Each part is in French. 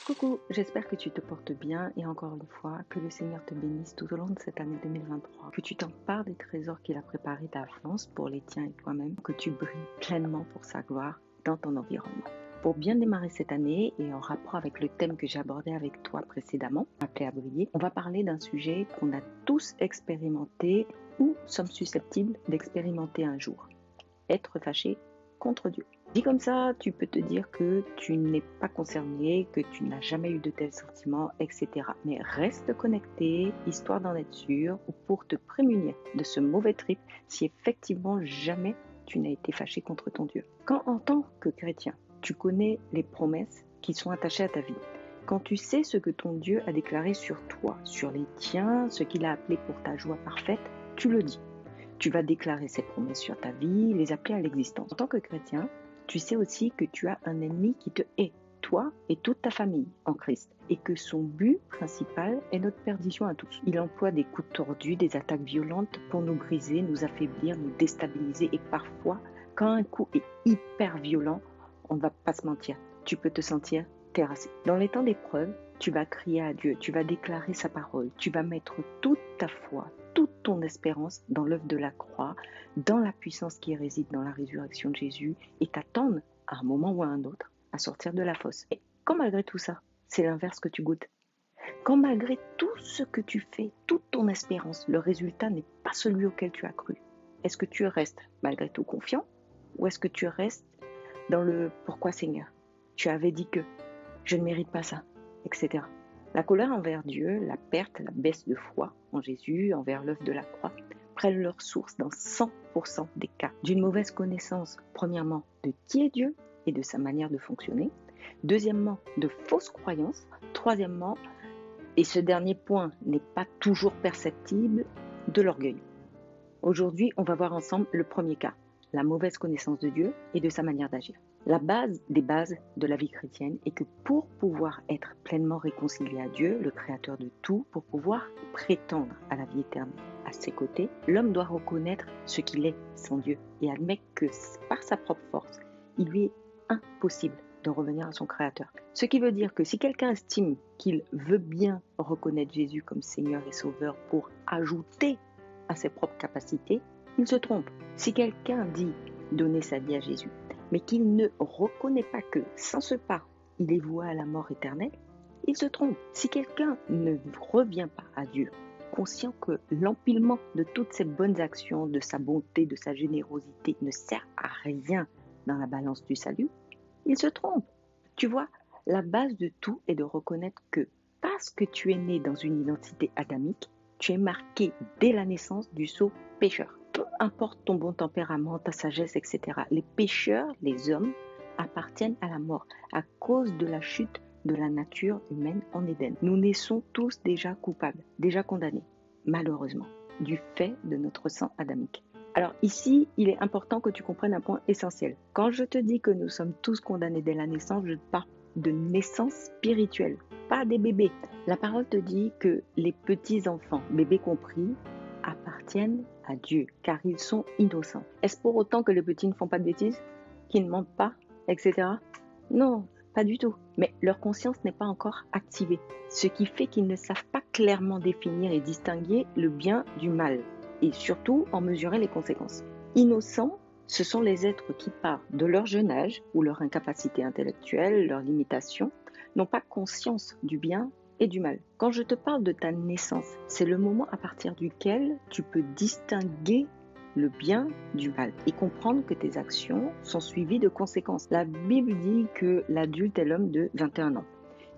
Coucou, j'espère que tu te portes bien et encore une fois, que le Seigneur te bénisse tout au long de cette année 2023, que tu t'empares des trésors qu'il a préparés d'avance pour les tiens et toi-même, que tu brilles pleinement pour sa gloire dans ton environnement. Pour bien démarrer cette année et en rapport avec le thème que j'ai abordé avec toi précédemment, appelé à briller, on va parler d'un sujet qu'on a tous expérimenté ou sommes susceptibles d'expérimenter un jour. Être fâché contre Dieu. Dit comme ça, tu peux te dire que tu n'es pas concerné, que tu n'as jamais eu de tels sentiments, etc. Mais reste connecté, histoire d'en être sûr, ou pour te prémunir de ce mauvais trip si effectivement jamais tu n'as été fâché contre ton Dieu. Quand en tant que chrétien, tu connais les promesses qui sont attachées à ta vie, quand tu sais ce que ton Dieu a déclaré sur toi, sur les tiens, ce qu'il a appelé pour ta joie parfaite, tu le dis. Tu vas déclarer ces promesses sur ta vie, les appeler à l'existence. En tant que chrétien, tu sais aussi que tu as un ennemi qui te hait, toi et toute ta famille en Christ, et que son but principal est notre perdition à tous. Il emploie des coups tordus, des attaques violentes pour nous briser, nous affaiblir, nous déstabiliser, et parfois, quand un coup est hyper violent, on ne va pas se mentir, tu peux te sentir terrassé. Dans les temps d'épreuve, tu vas crier à Dieu, tu vas déclarer sa parole, tu vas mettre toute ta foi, toute ton espérance dans l'œuvre de la croix, dans la puissance qui réside dans la résurrection de Jésus et t'attendre à un moment ou à un autre à sortir de la fosse. Et quand malgré tout ça, c'est l'inverse que tu goûtes, quand malgré tout ce que tu fais, toute ton espérance, le résultat n'est pas celui auquel tu as cru, est-ce que tu restes malgré tout confiant ou est-ce que tu restes dans le « pourquoi Seigneur ? Tu avais dit que je ne mérite pas ça », etc. La colère envers Dieu, la perte, la baisse de foi en Jésus, envers l'œuvre de la croix, prennent leur source dans 100% des cas d'une mauvaise connaissance, premièrement, de qui est Dieu et de sa manière de fonctionner, deuxièmement, de fausses croyances, troisièmement, et ce dernier point n'est pas toujours perceptible, de l'orgueil. Aujourd'hui, on va voir ensemble le premier cas, la mauvaise connaissance de Dieu et de sa manière d'agir. La base des bases de la vie chrétienne est que pour pouvoir être pleinement réconcilié à Dieu, le créateur de tout, pour pouvoir prétendre à la vie éternelle à ses côtés, l'homme doit reconnaître ce qu'il est, son Dieu, et admettre que par sa propre force, il lui est impossible de revenir à son créateur. Ce qui veut dire que si quelqu'un estime qu'il veut bien reconnaître Jésus comme Seigneur et Sauveur pour ajouter à ses propres capacités, il se trompe. Si quelqu'un dit donner sa vie à Jésus, mais qu'il ne reconnaît pas que, sans ce pas, il est voué à la mort éternelle, il se trompe. Si quelqu'un ne revient pas à Dieu, conscient que l'empilement de toutes ses bonnes actions, de sa bonté, de sa générosité ne sert à rien dans la balance du salut, il se trompe. Tu vois, la base de tout est de reconnaître que parce que tu es né dans une identité adamique, tu es marqué dès la naissance du sceau pécheur. Peu importe ton bon tempérament, ta sagesse, etc. Les pécheurs, les hommes, appartiennent à la mort à cause de la chute de la nature humaine en Éden. Nous naissons tous déjà coupables, déjà condamnés, malheureusement, du fait de notre sang adamique. Alors ici, il est important que tu comprennes un point essentiel. Quand je te dis que nous sommes tous condamnés dès la naissance, je parle de naissance spirituelle, pas des bébés. La parole te dit que les petits-enfants, bébés compris, appartiennent à Dieu, car ils sont innocents. Est-ce pour autant que les petits ne font pas de bêtises, qu'ils ne mentent pas, etc. Non, pas du tout. Mais leur conscience n'est pas encore activée, ce qui fait qu'ils ne savent pas clairement définir et distinguer le bien du mal, et surtout en mesurer les conséquences. Innocents, ce sont les êtres qui, par de leur jeune âge ou leur incapacité intellectuelle, leurs limitations, n'ont pas conscience du bien et du mal. Quand je te parle de ta naissance, c'est le moment à partir duquel tu peux distinguer le bien du mal et comprendre que tes actions sont suivies de conséquences. La Bible dit que l'adulte est l'homme de 21 ans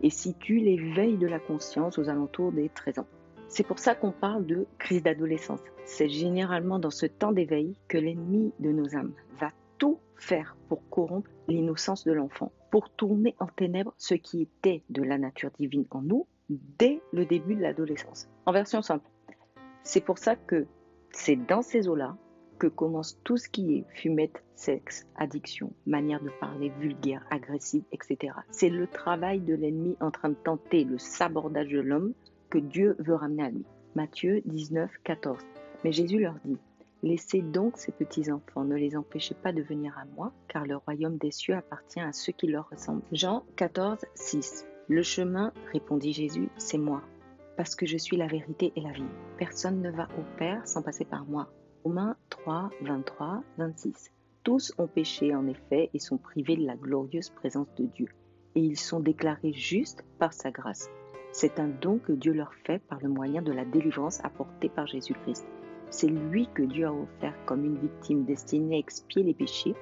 et situe l'éveil de la conscience aux alentours des 13 ans. C'est pour ça qu'on parle de crise d'adolescence. C'est généralement dans ce temps d'éveil que l'ennemi de nos âmes va tout faire pour corrompre l'innocence de l'enfant, pour tourner en ténèbres ce qui était de la nature divine en nous dès le début de l'adolescence. En version simple, c'est pour ça que c'est dans ces eaux-là que commence tout ce qui est fumette, sexe, addiction, manière de parler vulgaire, agressive, etc. C'est le travail de l'ennemi en train de tenter le sabordage de l'homme que Dieu veut ramener à lui. Matthieu 19, 14. Mais Jésus leur dit, Laissez donc ces petits-enfants, ne les empêchez pas de venir à moi, car le royaume des cieux appartient à ceux qui leur ressemblent. Jean 14, 6. Le chemin, répondit Jésus, c'est moi, parce que je suis la vérité et la vie. Personne ne va au Père sans passer par moi. Romains 3, 23, 26. Tous ont péché en effet et sont privés de la glorieuse présence de Dieu, et ils sont déclarés justes par sa grâce. C'est un don que Dieu leur fait par le moyen de la délivrance apportée par Jésus-Christ. C'est lui que Dieu a offert comme une victime destinée à expier les péchés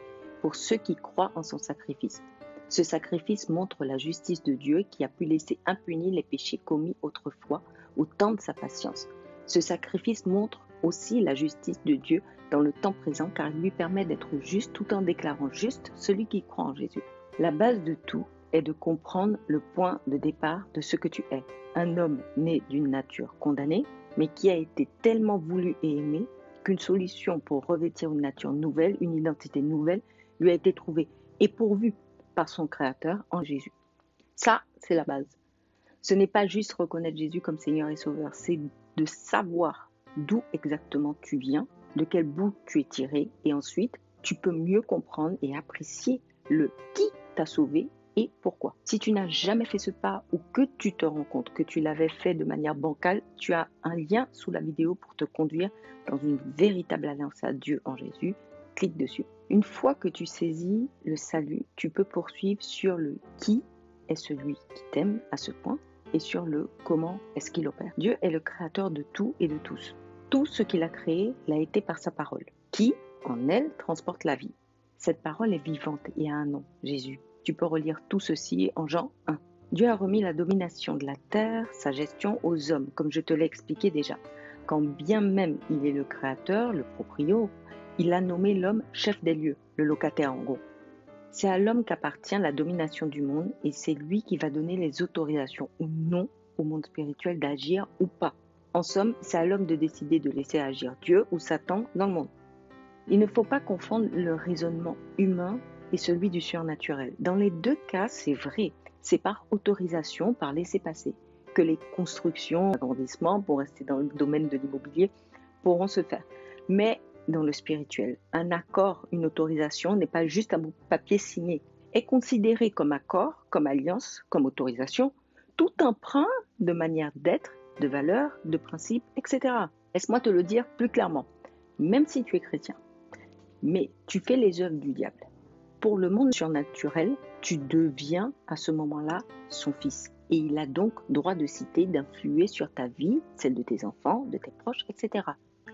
pour ceux qui croient en son sacrifice. Ce sacrifice montre la justice de Dieu qui a pu laisser impunis les péchés commis autrefois au temps de sa patience. Ce sacrifice montre aussi la justice de Dieu dans le temps présent car il lui permet d'être juste tout en déclarant juste celui qui croit en Jésus. La base de tout est de comprendre le point de départ de ce que tu es. Un homme né d'une nature condamnée, mais qui a été tellement voulu et aimé qu'une solution pour revêtir une nature nouvelle, une identité nouvelle, lui a été trouvée et pourvue par son Créateur en Jésus. Ça, c'est la base. Ce n'est pas juste reconnaître Jésus comme Seigneur et Sauveur, c'est de savoir d'où exactement tu viens, de quel bout tu es tiré, et ensuite, tu peux mieux comprendre et apprécier le qui t'a sauvé et pourquoi. Si tu n'as jamais fait ce pas ou que tu te rends compte que tu l'avais fait de manière bancale, tu as un lien sous la vidéo pour te conduire dans une véritable alliance à Dieu en Jésus. Clique dessus. Une fois que tu saisis le salut, tu peux poursuivre sur le qui est celui qui t'aime à ce point et sur le comment est-ce qu'il opère. Dieu est le créateur de tout et de tous. Tout ce qu'il a créé l'a été par sa parole, qui, en elle, transporte la vie. Cette parole est vivante et a un nom, Jésus. Tu peux relire tout ceci en Jean 1. Dieu a remis la domination de la terre, sa gestion aux hommes, comme je te l'ai expliqué déjà. Quand bien même il est le créateur, le proprio, il a nommé l'homme chef des lieux, le locataire en gros. C'est à l'homme qu'appartient la domination du monde et c'est lui qui va donner les autorisations ou non au monde spirituel d'agir ou pas. En somme, c'est à l'homme de décider de laisser agir Dieu ou Satan dans le monde. Il ne faut pas confondre le raisonnement humain et celui du surnaturel. Dans les deux cas, c'est vrai. C'est par autorisation, par laisser-passer, que les constructions, agrandissements, pour rester dans le domaine de l'immobilier, pourront se faire. Mais dans le spirituel, un accord, une autorisation n'est pas juste un bout de papier signé. Est considéré comme accord, comme alliance, comme autorisation, tout emprunt de manière d'être, de valeur, de principe, etc. Laisse-moi te le dire plus clairement. Même si tu es chrétien, mais tu fais les œuvres du diable. Pour le monde surnaturel, tu deviens à ce moment-là son fils. Et il a donc droit de citer, d'influer sur ta vie, celle de tes enfants, de tes proches, etc.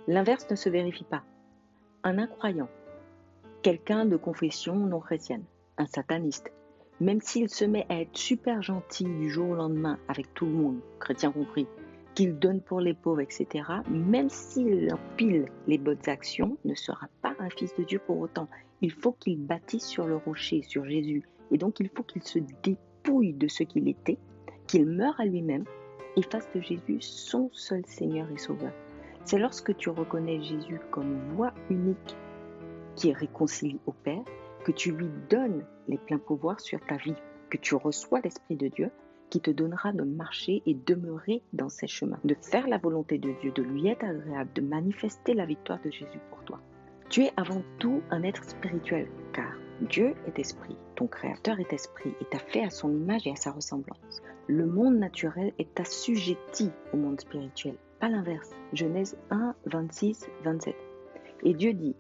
L'inverse ne se vérifie pas. Un incroyant, quelqu'un de confession non chrétienne, un sataniste, même s'il se met à être super gentil du jour au lendemain avec tout le monde, chrétien compris, qu'il donne pour les pauvres, etc., même s'il empile les bonnes actions, ne sera pas un fils de Dieu pour autant. Il faut qu'il bâtisse sur le rocher, sur Jésus. Et donc, il faut qu'il se dépouille de ce qu'il était, qu'il meure à lui-même et fasse de Jésus son seul Seigneur et Sauveur. C'est lorsque tu reconnais Jésus comme voie unique qui réconcilie au Père, que tu lui donnes les pleins pouvoirs sur ta vie, que tu reçois l'Esprit de Dieu qui te donnera de marcher et demeurer dans ses chemins, de faire la volonté de Dieu, de lui être agréable, de manifester la victoire de Jésus pour toi. Tu es avant tout un être spirituel, car Dieu est esprit, ton Créateur est esprit et t'a fait à son image et à sa ressemblance. Le monde naturel est assujetti au monde spirituel, pas l'inverse. Genèse 1, 26, 27. Et Dieu dit,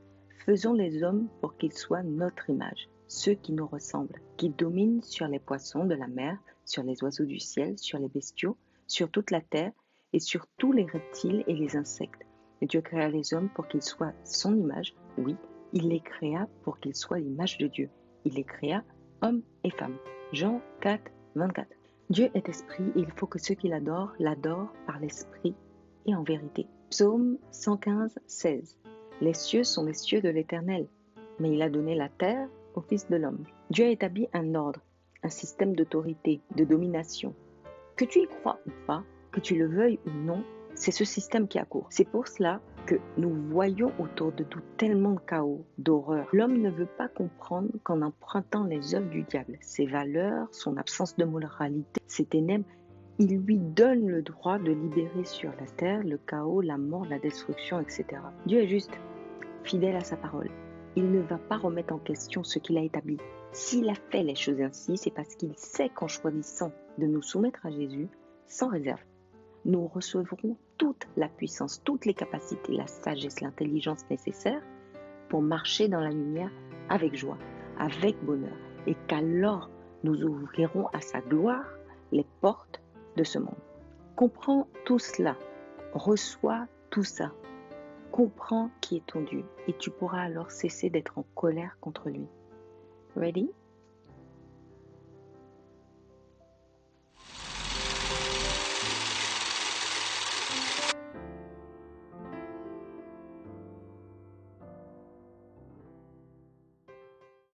faisons les hommes pour qu'ils soient notre image, ceux qui nous ressemblent, qui dominent sur les poissons de la mer, sur les oiseaux du ciel, sur les bestiaux, sur toute la terre et sur tous les reptiles et les insectes. Et Dieu créa les hommes pour qu'ils soient son image. Oui, il les créa pour qu'ils soient l'image de Dieu. Il les créa hommes et femmes. Jean 4, 24. Dieu est esprit et il faut que ceux qui l'adorent par l'esprit et en vérité. Psaume 115, 16. Les cieux sont les cieux de l'Éternel, mais il a donné la terre au Fils de l'homme. Dieu a établi un ordre, un système d'autorité, de domination. Que tu y crois ou pas, que tu le veuilles ou non, c'est ce système qui a cours. C'est pour cela que nous voyons autour de nous tellement de chaos, d'horreur. L'homme ne veut pas comprendre qu'en empruntant les œuvres du diable, ses valeurs, son absence de moralité, ses ténèbres, il lui donne le droit de libérer sur la terre le chaos, la mort, la destruction, etc. Dieu est juste. fidèle à sa parole. Il ne va pas remettre en question ce qu'il a établi. S'il a fait les choses ainsi, c'est parce qu'il sait qu'en choisissant de nous soumettre à Jésus, sans réserve, nous recevrons toute la puissance, toutes les capacités, la sagesse, l'intelligence nécessaires pour marcher dans la lumière avec joie, avec bonheur, et qu'alors nous ouvrirons à sa gloire les portes de ce monde. Comprends tout cela, reçois tout ça, comprends qui est ton Dieu, et tu pourras alors cesser d'être en colère contre lui. Ready?